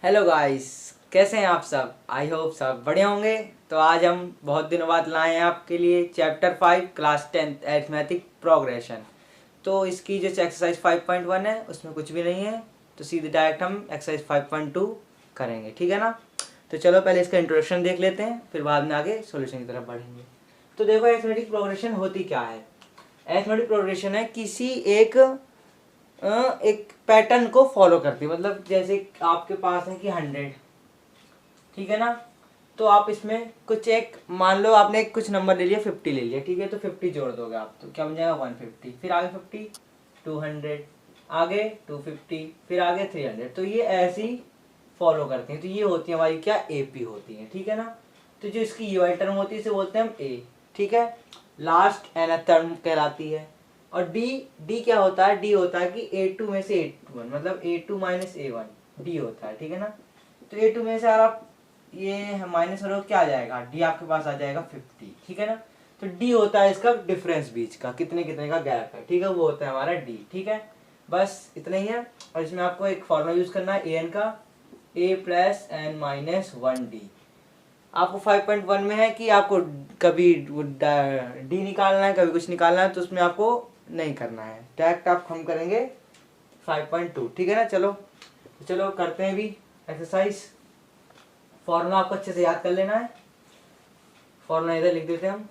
Hello guys, कैसे हैं आप सब। आई होप सब बढ़िया होंगे। तो आज हम बहुत दिनों बाद लाए हैं आपके लिए chapter 5 class 10th arithmetic progression. तो इसकी जो एक्सरसाइज 5.1 है उसमें कुछ भी नहीं है, तो सीधे डायरेक्ट हम एक्सरसाइज 5.2 करेंगे, ठीक है ना। तो चलो पहले इसका इंट्रोडक्शन देख लेते हैं, फिर बाद में आगे सॉल्यूशन की तरफ बढ़ेंगे। तो देखो, अरिथमेटिक प्रोग्रेशन होती क्या है। अरिथमेटिक प्रोग्रेशन है किसी एक पैटर्न को फॉलो करती है। मतलब जैसे आपके पास है कि 100, ठीक है ना। तो आप इसमें कुछ एक मान लो, आपने कुछ नंबर ले लिया, 50 ले लिया, ठीक है। तो 50 जोड़ दोगे आप, तो क्या बन जाएगा 150। फिर आगे 50, 200, आगे 250, फिर आगे 300। तो ये ऐसे ही फॉलो करती हैं। तो ये होती है हमारी क्या, एपी होती है, ठीक है ना। तो जो इसकी यूआई टर्म होती है इसे बोलते हैं हम ए, ठीक है। लास्ट एन टर्म कहलाती है। और डी, डी क्या होता है, डी होता है कि A2 में से A1, मतलब A2 माइनस A1 डी होता है, ठीक है ना। तो A2 में से अगर आप ये माइनस करो क्या आ जाएगा, डी आपके पास आ जाएगा 50, ठीक है ना। तो डी होता है इसका डिफरेंस बीच का, कितने कितने का गैप है, ठीक है, वो होता है हमारा डी, ठीक है। बस इतना ही है। और इसमें आपको एक फॉर्मूला यूज करना है ए एन का, ए प्लस एन माइनस 1 डी। आपको 5.1 में है कि आपको कभी डी निकालना है, कभी कुछ निकालना है, तो उसमें आपको नहीं करना है, डायरेक्ट आप हम करेंगे 5.2, ठीक है ना। चलो चलो करते हैं भी एक्सरसाइज। फॉर्मूला आपको अच्छे से याद कर लेना है। फॉर्मूला इधर लिख देते हैं हम,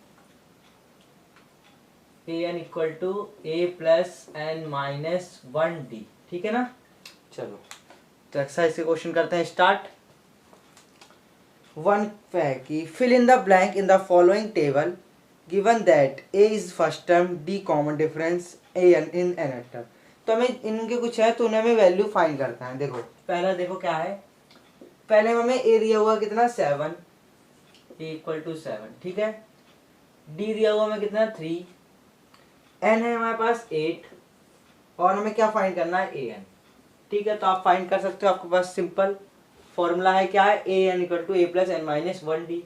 A N equal to A plus N minus 1 D, ठीक है ना। चलो तो एक्सरसाइज के क्वेश्चन करते हैं स्टार्ट। वन है कि fill in the blank in the following table given that a is first term, d common difference a n in n term. तो हमें इनके कुछ है, तो उन्हें हमें वैल्यू फाइंड करता है। देखो पहला देखो क्या है, पहले हमें ए दिया हुआ कितना 7, ए इक्वल टू 7, ठीक है। डी दिया हुआ हमें कितना 3, एन है हमारे पास 8, और हमें क्या फाइंड करना है ए एन, ठीक है। तो आप फाइंड कर सकते हो, आपके पास सिंपल फॉर्मूला है, क्या है, a N equal to A plus N minus 1 d.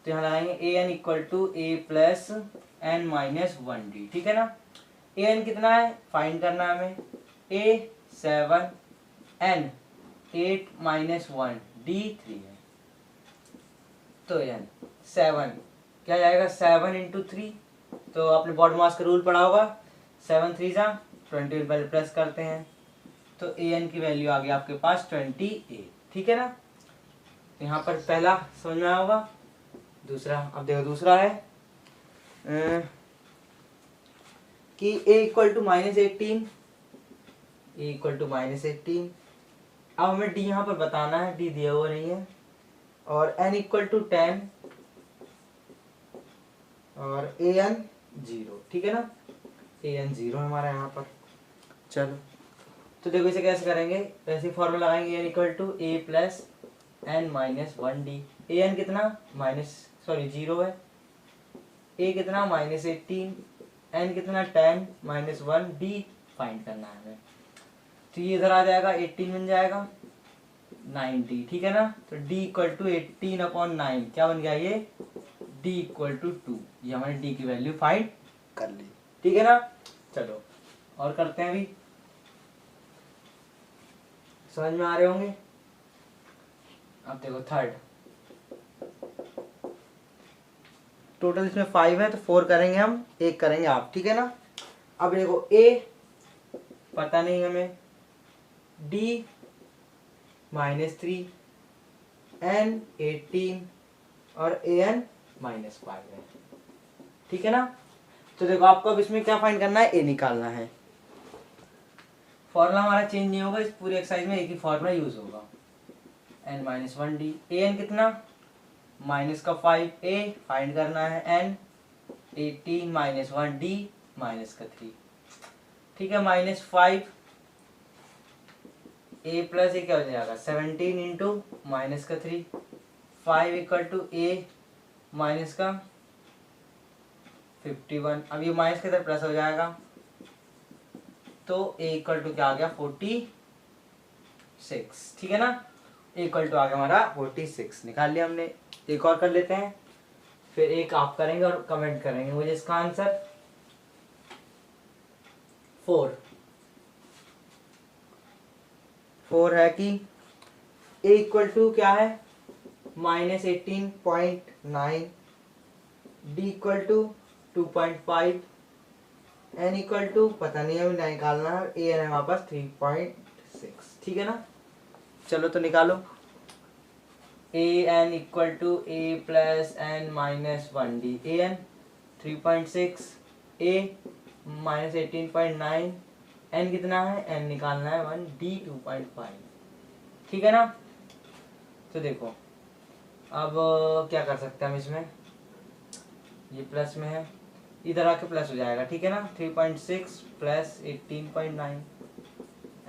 तो यहाँ लगाएंगे a N equal to A plus N minus 1 D, ठीक है ना। ए एन कितना है फाइंड करना है हमें, ए 7, एन 8 माइनस 1 डी 3 है। तो एन 7 क्या जाएगा, 7 इंटू 3। तो आपने बॉड मास का रूल पढ़ा होगा, 7 3 जा 20, पहले प्लस करते हैं। तो ए एन की वैल्यू आ गई आपके पास 28, ठीक है ना। यहाँ पर पहला समझ में आया होगा। दूसरा, अब देखो दूसरा है कि a equal to -18, A equal to -18। अब हमें d यहाँ पर बताना है, d दिया हुआ नहीं है। और n इक्वल टू 10 और a n 0, ठीक है ना। a n 0 हमारा यहाँ पर। चलो तो देखो इसे कैसे करेंगे, वैसे फॉर्मूला लगाएंगे, n equal to A plus N minus 1 D. A N कितना 0 है, ए कितना -18, एन कितना 10 -1 डी फाइंड करना है हमें। तो ये इधर आ जाएगा, 18 बन जाएगा 90, ठीक है ना। तो d इक्वल टू 18/9 क्या बन गया ये, d इक्वल टू 2। ये हमारे d की वैल्यू फाइंड कर ली, ठीक है ना। चलो और करते हैं अभी, समझ में आ रहे होंगे। अब देखो थर्ड, टोटल इसमें 5 है, तो 4 करेंगे हम, 1 करेंगे आप, ठीक है ना। अब देखो a पता नहीं हमें, d -3, n 18 और a n -5 है, ठीक है ना। तो देखो आपको अब इसमें क्या फाइंड करना है, a निकालना है। फॉर्मूला हमारा चेंज नहीं होगा, इस पूरे एक्सरसाइज में एक ही फॉर्मूला यूज होगा, n -1 डी। a n कितना माइनस का 5, a फाइंड करना है, n 18 -1 डी माइनस का 3, ठीक है। -5 a प्लस ए क्या हो जाएगा 17 इंटू माइनस का 3, 5 इक्वल टू a माइनस का 51। अब ये माइनस के तरफ प्लस हो जाएगा, तो a इक्वल टू क्या आ गया 46, ठीक है ना। a इक्वल टू आ गया हमारा 46, निकाल लिया हमने। एक और कर लेते हैं, फिर एक आप करेंगे और कमेंट करेंगे मुझे इसका आंसर। 4 है कि ए इक्वल टू क्या है -18.9, D equal to 2.5, N equal to पता नहीं हमें निकालना है, ए एन है हमारे पास 3.6। ठीक है ना, चलो तो निकालो। A N equal to A plus N minus 1 D, A n 3.6, a -18.9, n कितना है, एन निकालना है 1, डी 2.5। ठीक है ना, तो देखो अब क्या कर सकते हैं हम इसमें, ये प्लस में है, इधर आके प्लस हो जाएगा। ठीक है ना, 3.6 प्लस 18.9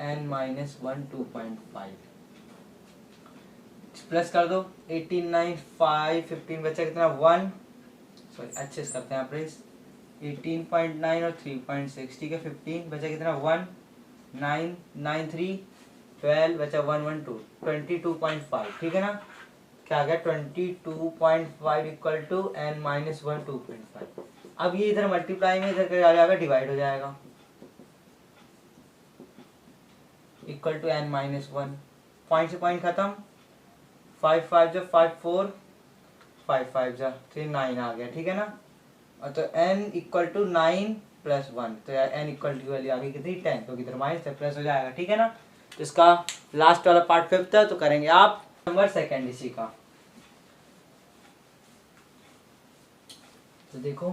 एन माइनस 1 2.5, प्लस कर दो 18 9 5 15 बचा कितना 1, सॉरी अच्छे से करते हैं यहाँ प्रेस, 18.9 और 3.6। ठीक है, 15 बचा कितना 1 9 9 3 12 बचा 1 1 2 22.5। ठीक है ना, क्या आ गया 22.5 इक्वल टू एन माइनस 1 2.5। अब ये इधर मल्टीप्लाई में इधर क्या जाएगा, डिवाइड हो जाएगा, equal to N minus 1, point से पॉइंट खत्म, 5 5 जो 5 4 5 5 जा 3 9 आ गया। ठीक है ना, और तो n इक्वल टू 9 प्लस 1, तो यार n इक्वल टू वाली आ गई कितनी 10, तो किधर माइनस है प्लस हो जाएगा। ठीक है ना, तो इसका लास्ट वाला पार्ट 5th है, तो करेंगे आप नंबर 2 इसी का। तो देखो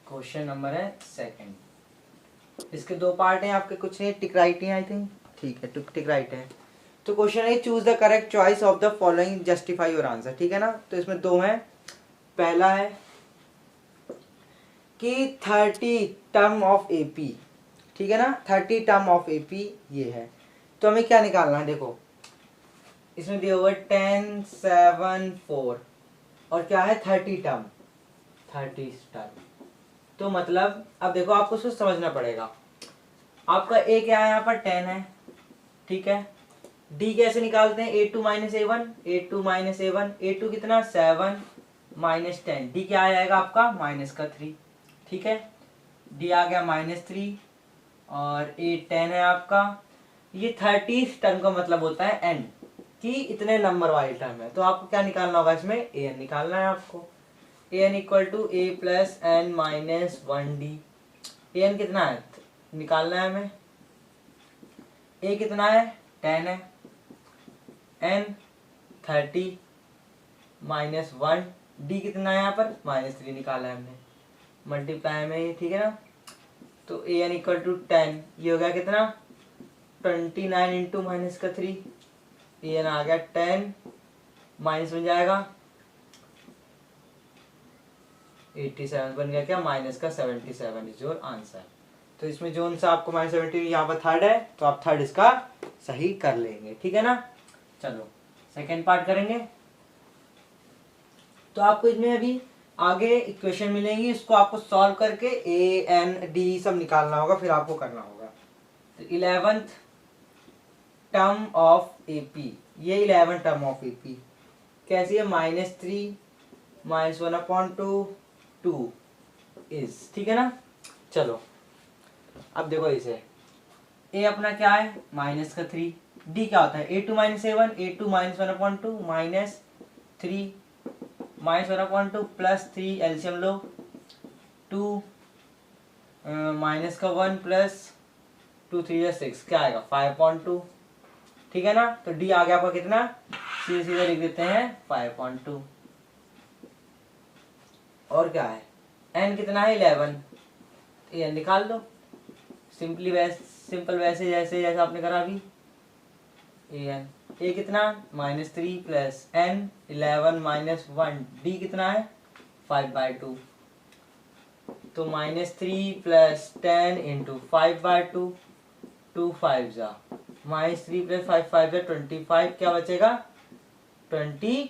क्वेश्चन नंबर है 2, इसके 2 पार्ट हैं आपके, कुछ नहीं, टिक राइट है आई थिंक। ठीक है, टिक राइट है। तो क्वेश्चन है choose the correct choice of the following, justify your answer. ठीक है ना, तो इसमें 2 हैं। पहला है कि 30 टर्म ऑफ एपी, ठीक है ना, 30 टर्म ऑफ एपी ये है, तो हमें क्या निकालना है, देखो इसमें दिया हुआ 10 7 4 और क्या है 30 टर्म, 30 टर्म। तो मतलब अब देखो आपको उसको समझना पड़ेगा, आपका ए क्या है यहाँ पर 10 है। ठीक है, डी कैसे निकालते हैं, a2 minus a1, a2 minus a1, a2 कितना 7 माइनस 10, डी क्या आ जाएगा आपका माइनस का 3। ठीक है, डी आ गया -3 और a 10 है आपका। ये 30 टर्म का मतलब होता है n, कि इतने नंबर वाली टर्म है, तो आपको क्या निकालना होगा, इसमें ए एन निकालना है आपको। A N equal to A plus N minus 1 D, A N कितना है निकालना है हमें, ए कितना है 10 है, एन 30 माइनस 1, डी कितना है यहाँ पर -3 निकाला है हमने, मल्टीप्लाई में ये। ठीक है ना, तो ए एन इक्वल टू 10, ये हो गया कितना 29 इंटू माइनस का 3, ए एन आ गया 10 माइनस बन जाएगा 87 बन गया क्या माइनस का 77 इज योर आंसर। तो इसमें जो सा आपको -70 यहाँ पर 3rd है, तो आप 3rd इसका सही कर लेंगे। ठीक है ना, चलो सेकेंड पार्ट करेंगे। तो आपको इसमें अभी आगे इक्वेशन मिलेंगी, इसको आपको सॉल्व करके ए एन डी सब निकालना होगा, फिर आपको करना होगा। तो 11th टर्म ऑफ एपी, ये 11th टर्म ऑफ एपी कैसी है, -3 -1/2 2 इज। ठीक है ना, चलो अब देखो इसे, ए अपना क्या है माइनस का 3, डी क्या होता है a2 minus a1, a2 minus 1/2 minus 3 -1/2 plus 3 LCM लो 2 माइनस का 1 प्लस 2 3 6 क्या आएगा 5/2। ठीक है ना, तो डी आ गया आपका कितना, सीधे सीधे लिख देते हैं 5/2। और क्या है एन कितना है 11, एन निकाल दो सिंपल वैसे जैसे आपने करा अभी। एन ए कितना -3 प्लस एन 11 माइनस 1, डी कितना है 5/2, तो -3 प्लस 10 इंटू 5/2, 2 5 जा -3 प्लस 5 5 जा 25, क्या बचेगा 22।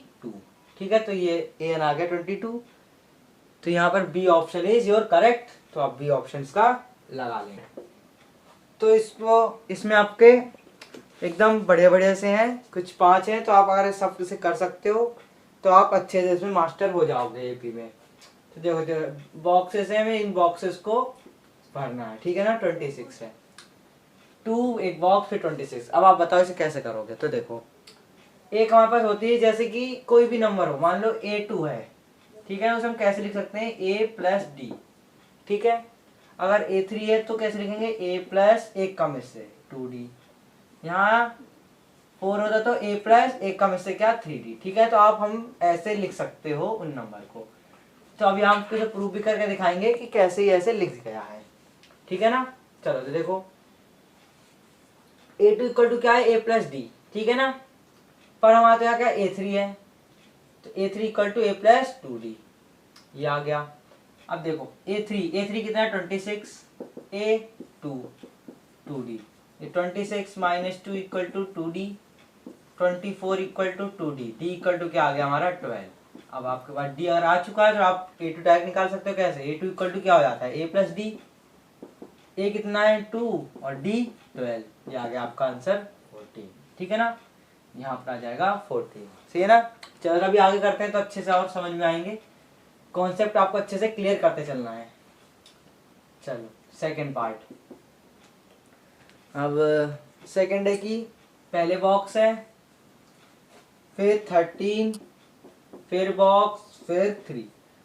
ठीक है, तो ये एन आ गया 22। तो यहाँ पर B option is your correct, तो आप बी ऑप्शन का लगा लें। तो इसमें आपके एकदम बढ़िया बढ़िया से हैं, कुछ 5 हैं, तो आप अगर सब से कर सकते हो तो आप अच्छे से इसमें मास्टर हो जाओगे एपी में। तो देखो बॉक्सेस हैं, इन बॉक्सेस को भरना है। ठीक है ना, 26 है। 2 एक बॉक्स फिर 26। अब आप बताओ इसे कैसे करोगे। तो देखो एक हमारे पास होती है जैसे कि कोई भी नंबर हो, मान लो A2 है, ठीक है, उसे हम कैसे लिख सकते हैं A प्लस डी, ठीक है। अगर A3 है तो कैसे लिखेंगे A प्लस एक कम इससे 2D। यहाँ 4 होता तो A प्लस एक कम इससे क्या 3D, ठीक है। तो आप हम ऐसे लिख सकते हो उन नंबर को। तो अभी हम कुछ प्रूफ भी करके दिखाएंगे कि कैसे ये ऐसे लिख गया है, ठीक है ना। चलो तो देखो A2 इक्वल टू क्या है A प्लस डी, ठीक है ना। पर हमारा तो यहाँ क्या A3 है, तो A3 equal to A plus 2D, ये आ गया। अब देखो A3 कितना है 26, A2 2D, ये 26 minus 2 equal to 2D, 24 equal to 2D, D equal to क्या आ गया हमारा 12। अब आपके पास D अगर आ चुका है तो आप A2 डायरेक्ट निकाल सकते हो। कैसे A2 इक्वल टू क्या हो जाता है A प्लस डी, A कितना है 2 और D 12, ये आ गया आपका आंसर 14, ठीक है ना। यहाँ पर आ जाएगा 14, सही है ना। चलो अभी आगे करते हैं तो अच्छे से और समझ में आएंगे। कॉन्सेप्ट आपको अच्छे से क्लियर करते चलना है। चलो सेकंड पार्ट। अब सेकंड है कि पहले बॉक्स है, फिर 13, फिर बॉक्स, फिर 3।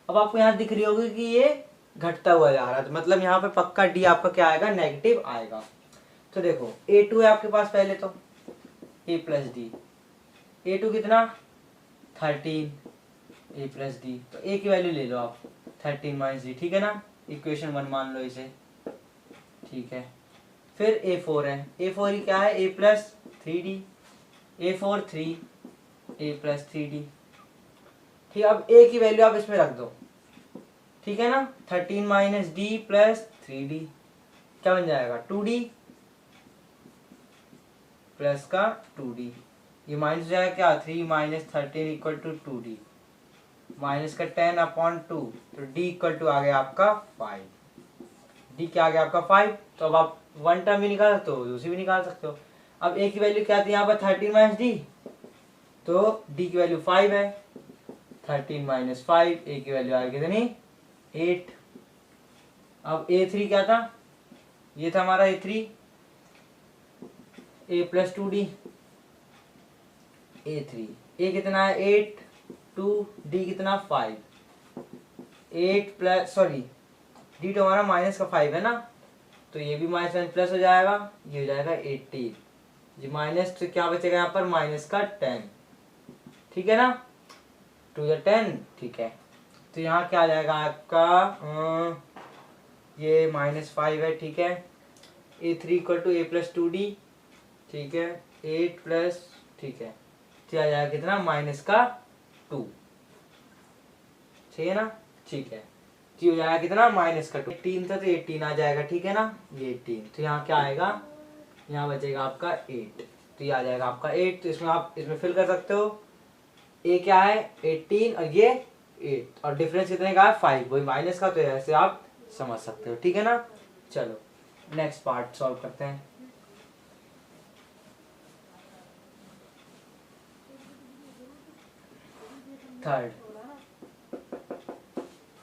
अब आपको यहाँ दिख रही होगी कि ये घटता हुआ जा रहा है, तो मतलब यहाँ पे पक्का डी आपका क्या आएगा नेगेटिव आएगा। तो देखो A2 है आपके पास पहले तो A प्लस डी, A2 कितना 13 A प्लस डी, तो A की वैल्यू ले लो आप 13 माइनस डी, ठीक है ना। इक्वेशन 1 मान लो इसे, ठीक है। फिर A4 है, A4 ही क्या है A plus 3D, A4 3 A plus 3D, ठीक है। अब A की वैल्यू आप इसमें रख दो, ठीक है ना। 13 माइनस डी प्लस 3D क्या बन जाएगा 2D प्लस का 2D, ये माइनस हो जाएगा क्या 3 minus 13 equal to 2D, minus का 10 अपॉन 2, तो D इक्वल टू आ गया आपका 5। D क्या आ गया आपका 5। तो अब आप वन टर्म भी निकाल सकते हो, दूसरी भी निकाल सकते हो। अब A की वैल्यू क्या थी यहाँ पर 13 माइनस डी, तो D की वैल्यू 5 है, 13 माइनस 5, A की वैल्यू आ गई कितनी 8। अब A3 क्या था, ये था हमारा A3 A plus 2D, A3 A कितना है 8, 2 D कितना 5, 8 प्लस सॉरी D तो हमारा माइनस का 5 है ना, तो ये भी माइनस वन प्लस हो जाएगा, ये हो जाएगा 18, ये माइनस तो क्या बचेगा यहाँ पर माइनस का 10, ठीक है ना, 2 या 10, ठीक है। तो यहाँ क्या आ जाएगा आपका ये -5 है, ठीक है। A3 equal to A plus 2D, ठीक है, 8 प्लस, ठीक है, तो आ जाएगा कितना माइनस का 2, ठीक है ना, ठीक है। तो हो जाएगा कितना माइनस का 2, 18 था तो 18 आ जाएगा, ठीक है ना, ये 18, तो यहाँ क्या आएगा, यहाँ बचेगा आपका 8, तो ये आ जाएगा आपका 8। तो इसमें आप इसमें फिल कर सकते हो, A क्या है 18 और ये 8, और डिफरेंस कितने का है 5, वही माइनस का, तो ऐसे आप समझ सकते हो, ठीक है ना। चलो नेक्स्ट पार्ट सॉल्व करते हैं।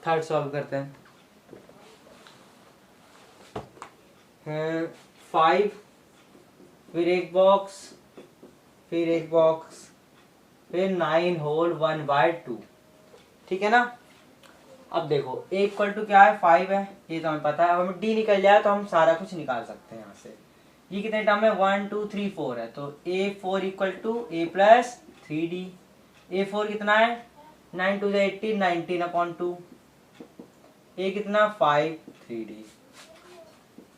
थर्ड सॉल्व करते हैं। 5, फिर एक बॉक्स, फिर एक बॉक्स, फिर 9 होल 1/2, ठीक है ना। अब देखो A इक्वल टू क्या है 5 है, ये तो हमें पता है। अब हमें D निकल जाए तो हम सारा कुछ निकाल सकते हैं यहाँ से। ये कितने टर्म है 1 2 3 4 है, तो A4 equal to A plus 3D, A4 कितना है 9 2 18, 19 अपॉन 2, A कितना 5 3D,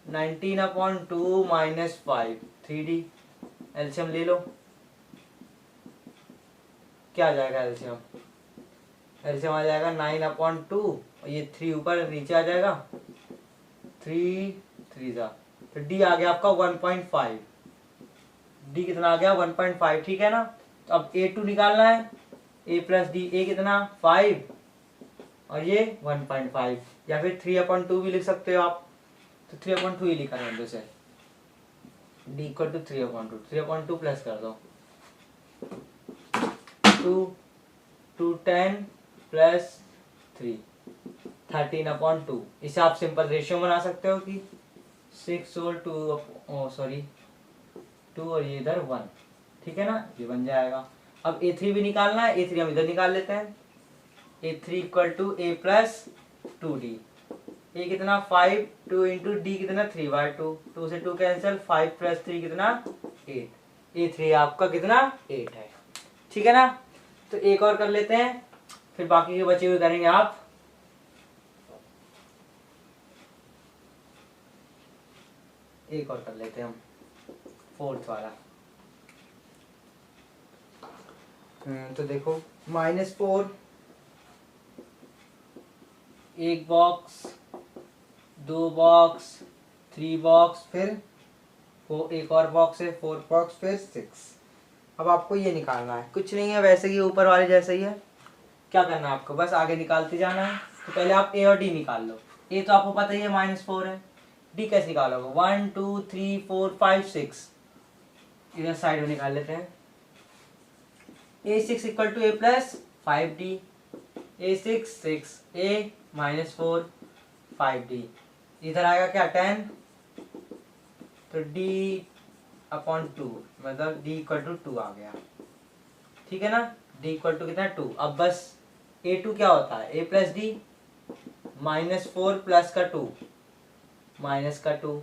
19 upon 2 minus 5 3D, LCM ले लो, क्या आ जाएगा एलसीएम, एलसीएम आ जाएगा 9 अपॉन 2, और ये 3 ऊपर नीचे आ जाएगा, 3 3 जा, तो D आ गया आपका 1.5, D कितना आ गया 1.5, ठीक है ना। तो अब A2 निकालना है, A प्लस डी, A कितना 5 और ये 1.5, या फिर 3/2 भी लिख सकते हो आप, तो 3/2 ही लिखा है से, D इक्वल टू 3/2, 3/2 प्लस कर दो 2 10 प्लस 3 13/2, इसे आप सिंपल रेशियो बना सकते हो कि 6 और 2 सॉरी 2 और ये इधर 1, ठीक है ना, ये बन जाएगा। अब A3 भी निकालना है, A3 हम इधर निकाल लेते हैं। A3 equal to A plus 2D। A कितना 5, 2 इंटू डी कितना 3/2, 2 से 2 कैंसिल, 5 प्लस 3 कितना 8। A3 आपका कितना 8 है, ठीक है ना। तो एक और कर लेते हैं, फिर बाकी के बचे हुए करेंगे आप। एक और कर लेते हैं हम, 4th वाला। तो देखो -4, एक बॉक्स, 2 बॉक्स, 3 बॉक्स, फिर वो एक और बॉक्स है 4 बॉक्स, फिर 6। अब आपको ये निकालना है, कुछ नहीं है वैसे ही ऊपर वाले जैसे ही है। क्या करना है आपको, बस आगे निकालते जाना है। तो पहले आप ए और डी निकाल लो। ए तो आपको पता ही है -4 है, डी कैसे निकालोगे, 1 2 3 4 5 6, इधर साइड में निकाल लेते हैं। A6 equal to A plus 5D, A6 6, A -4 5D, इधर आएगा क्या 10, तो D/2, मतलब D इक्वल टू 2 आ गया, ठीक है ना। D इक्वल टू कितना 2। अब बस A2 क्या होता है, A प्लस D, -4 प्लस का 2 माइनस का 2,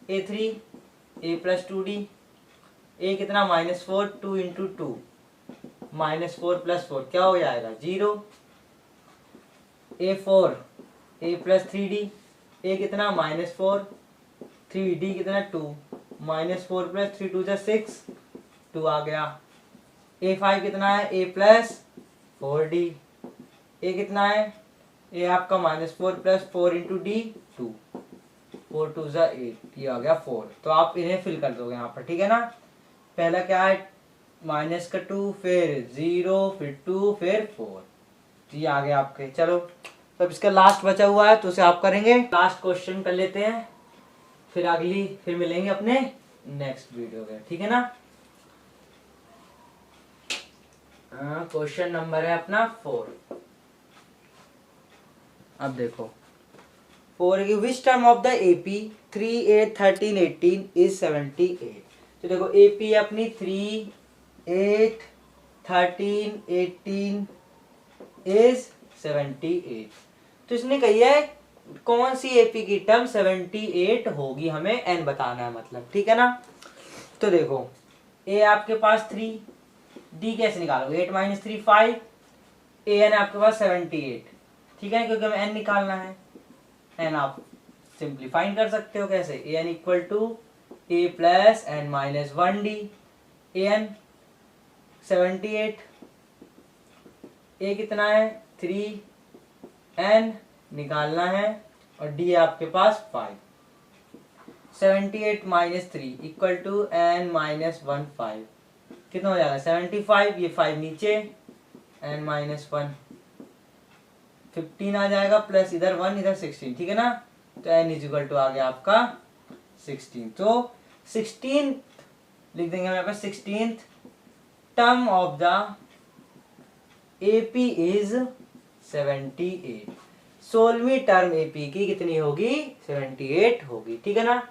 A3 A plus 2D, A कितना -4, 2 इंटू 2, -4 प्लस 4 क्या हो जाएगा 0। A4 A plus 3D, A कितना -4, 3D कितना 2, -4 प्लस 3 2 6, 2 आ गया। A5 कितना है, A प्लस 4D, A कितना है, A आपका -4 प्लस 4 इंटू D 2, 4 2 8, ये आ गया 4। तो आप इन्हें फिल कर दोगे यहाँ पर, ठीक है ना। पहला क्या है -2, फिर 0, फिर 2, फिर 4, तो ये आ गया आपके। चलो तो अब इसका लास्ट बचा हुआ है तो उसे आप करेंगे, लास्ट क्वेश्चन कर लेते हैं, फिर मिलेंगे अपने नेक्स्ट वीडियो में, ठीक है ना। क्वेश्चन नंबर है अपना 4। अब देखो 4 की which term of the AP 3 8 13 18 is 78। तो देखो AP अपनी 3 8 13 18 इज 78। तो इसने कही है कौन सी AP की टर्म 78 होगी, हमें n बताना है मतलब, ठीक है ना। तो देखो A आपके पास 3, D कैसे निकालोगे 8 - 3 5, AN आपके पास 78, ठीक है, क्योंकि हमें n निकालना है। n आप सिंप्लीफाइंग कर सकते हो कैसे, AN equal to A plus n minus 1D, AN 78, A कितना है 3, n निकालना है, और D आपके पास 5। 78 - 3 इक्वल टू n माइनस 1 5, कितना हो जाएगा 75, ये 5 नीचे, n माइनस 1 15 आ जाएगा, प्लस इधर 1 इधर 16, ठीक है ना। तो n इज इक्वल टू आ गया आपका 16। तो 16 लिख देंगे हम यहाँ पे, 16th term of the AP is 78। 16वीं टर्म AP की कितनी होगी 78 होगी, ठीक है ना।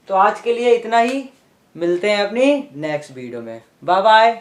तो आज के लिए इतना ही, मिलते हैं अपनी नेक्स्ट वीडियो में, बाय बाय।